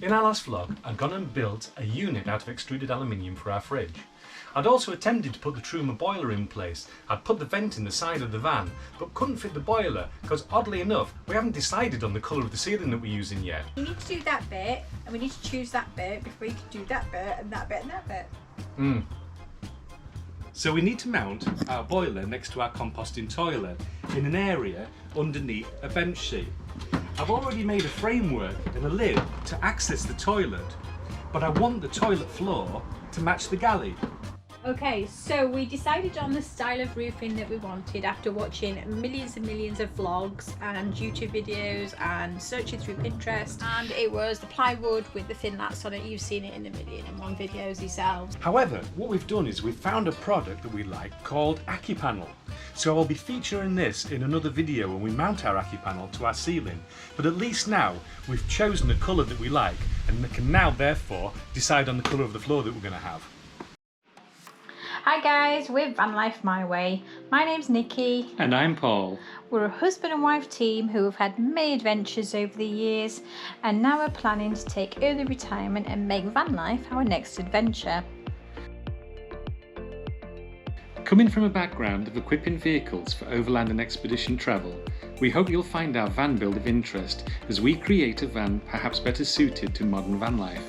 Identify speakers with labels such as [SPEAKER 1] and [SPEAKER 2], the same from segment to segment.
[SPEAKER 1] In our last vlog, I'd gone and built a unit out of extruded aluminium for our fridge. I'd also attempted to put the Truma boiler in place. I'd put the vent in the side of the van, but couldn't fit the boiler because, oddly enough, we haven't decided on the colour of the ceiling that we're using yet.
[SPEAKER 2] You need to do that bit, and we need to choose that bit before you can do that bit, and that bit, and that bit.
[SPEAKER 1] So we need to mount our boiler next to our composting toilet in an area underneath a bench seat. I've already made a framework and a lid to access the toilet, but I want the toilet floor to match the galley.
[SPEAKER 2] Okay, so we decided on the style of roofing that we wanted after watching millions and millions of vlogs and YouTube videos and searching through Pinterest, and it was the plywood with the thin lats on it. You've seen it in a million and one videos yourselves.
[SPEAKER 1] However, what we've done is we've found a product that we like called Acupanel. So I'll be featuring this in another video when we mount our Acupanel to our ceiling. But at least now we've chosen a colour that we like, and we can now therefore decide on the colour of the floor that we're going to have.
[SPEAKER 2] Hi guys, we're Van Life My Way. My name's Nikki.
[SPEAKER 1] And I'm Paul.
[SPEAKER 2] We're a husband and wife team who have had many adventures over the years, and now we're planning to take early retirement and make van life our next adventure.
[SPEAKER 3] Coming from a background of equipping vehicles for overland and expedition travel, we hope you'll find our van build of interest as we create a van perhaps better suited to modern van life.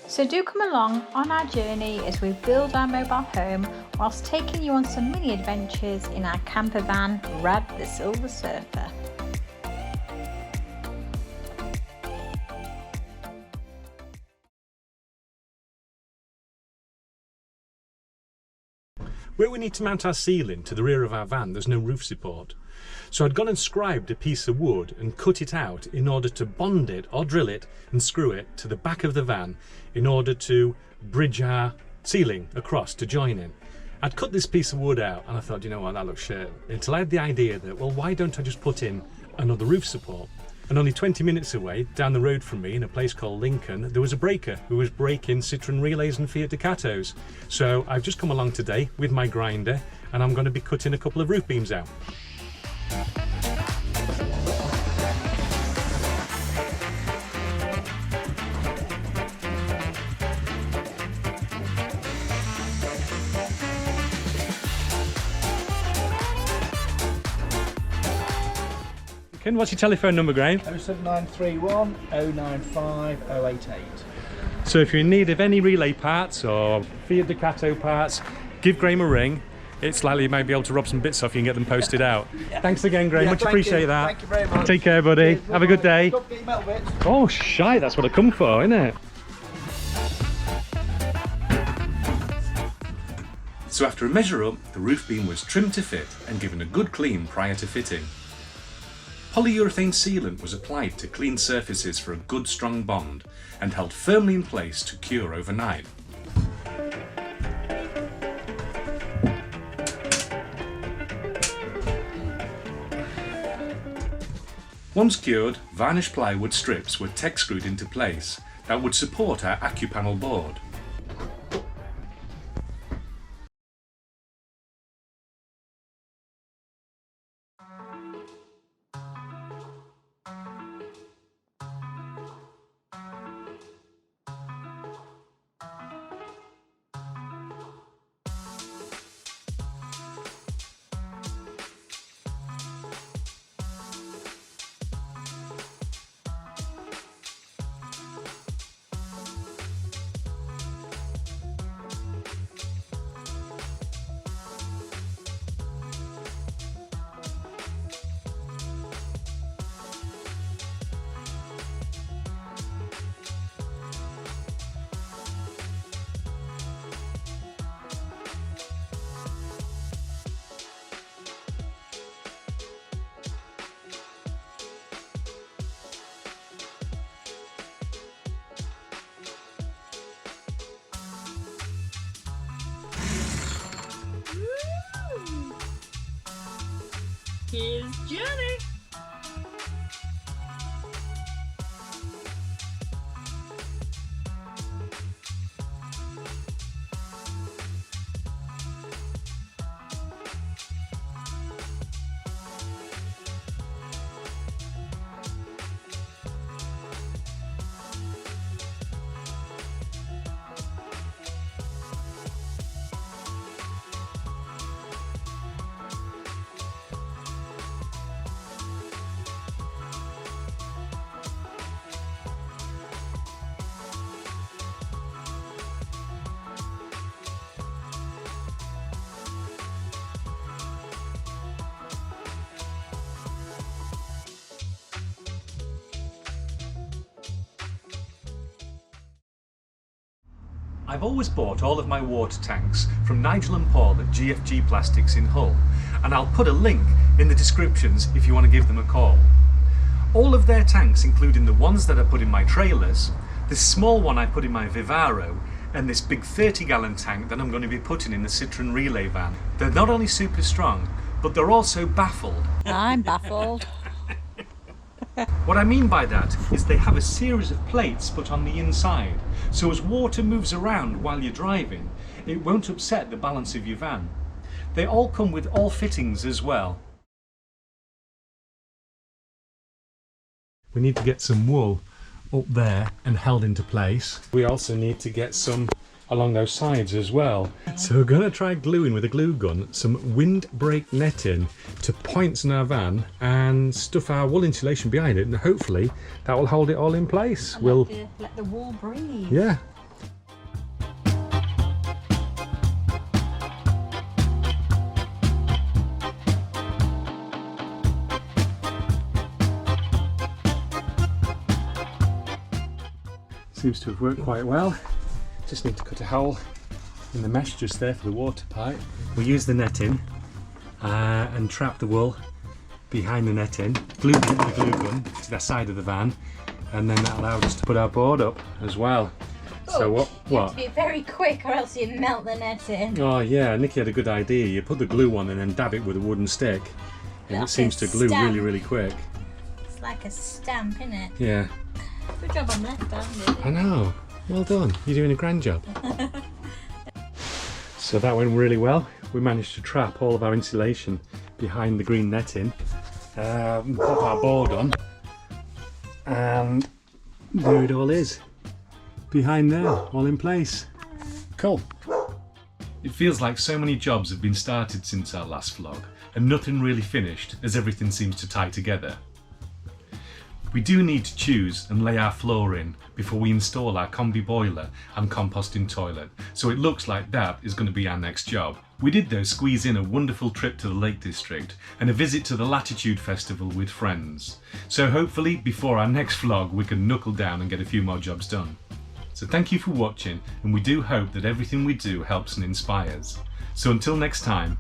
[SPEAKER 2] So do come along on our journey as we build our mobile home whilst taking you on some mini adventures in our camper van, Rad the Silver Surfer.
[SPEAKER 1] Where we need to mount our ceiling to the rear of our van, there's no roof support. So I'd gone and scribed a piece of wood and cut it out in order to bond it or drill it and screw it to the back of the van in order to bridge our ceiling across to join in. I'd cut this piece of wood out and I thought, you know what, that looks shit. Until I had the idea that, well, why don't I just put in another roof support? And only 20 minutes away, down the road from me, in a place called Lincoln, there was a breaker who was breaking Citroen relays and Fiat Ducatos. So I've just come along today with my grinder and I'm going to be cutting a couple of roof beams out. What's your telephone number, Graham?
[SPEAKER 4] 07931 095 088.
[SPEAKER 1] So if you're in need of any relay parts or Fiat Ducato parts, give Graham a ring. It's likely you might be able to rob some bits off you and get them posted out. Yeah. Thanks again, Graham. Much appreciate that.
[SPEAKER 4] Thank you very much.
[SPEAKER 1] Take care, buddy.
[SPEAKER 4] Cheers,
[SPEAKER 1] have a good day.
[SPEAKER 4] Don't get your metal bits.
[SPEAKER 1] Oh, shite. That's what I come for, isn't it? So after a measure up, the roof beam was trimmed to fit and given a good clean prior to fitting. Polyurethane sealant was applied to clean surfaces for a good strong bond and held firmly in place to cure overnight. Once cured, varnished plywood strips were tech screwed into place that would support our Acupanel board.
[SPEAKER 2] Here's Johnny.
[SPEAKER 1] I've always bought all of my water tanks from Nigel and Paul at GFG Plastics in Hull, and I'll put a link in the descriptions if you want to give them a call. All of their tanks, including the ones that I put in my trailers, this small one I put in my Vivaro, and this big 30-gallon tank that I'm going to be putting in the Citroen Relay van. They're not only super strong, but they're also baffled.
[SPEAKER 2] I'm baffled.
[SPEAKER 1] What I mean by that is they have a series of plates put on the inside, so as water moves around while you're driving, it won't upset the balance of your van. They all come with all fittings as well. We need to get some wool up there and held into place. We also need to get some along those sides as well. So we're going to try gluing with a glue gun some windbreak netting to points in our van and stuff our wool insulation behind it, and hopefully that will hold it all in place.
[SPEAKER 2] And
[SPEAKER 1] We'll
[SPEAKER 2] let the wool breathe.
[SPEAKER 1] yeah. Seems to have worked quite well. Just need to cut a hole in the mesh just there for the water pipe. We'll use the netting and trap the wool behind the netting, glue the glue gun to the side of the van, and then that allows us to put our board up as well. So what?
[SPEAKER 2] You have to be very quick or else you melt the netting.
[SPEAKER 1] Oh yeah, Nikki had a good idea. You put the glue on and then dab it with a wooden stick, and
[SPEAKER 2] Like
[SPEAKER 1] it seems
[SPEAKER 2] a
[SPEAKER 1] to glue
[SPEAKER 2] stamp.
[SPEAKER 1] really, really quick.
[SPEAKER 2] It's like a stamp, isn't it?
[SPEAKER 1] Yeah.
[SPEAKER 2] Good job on left-handed.
[SPEAKER 1] I know. Well done. You're doing a grand job. So that went really well. We managed to trap all of our insulation behind the green netting, pop our board on, and there it all is. Behind there, all in place. Cool. It feels like so many jobs have been started since our last vlog, and nothing really finished as everything seems to tie together. We do need to choose and lay our floor in before we install our combi boiler and composting toilet, so it looks like that is going to be our next job. We did though squeeze in a wonderful trip to the Lake District and a visit to the Latitude Festival with friends, so hopefully before our next vlog we can knuckle down and get a few more jobs done. So thank you for watching, and we do hope that everything we do helps and inspires. So until next time,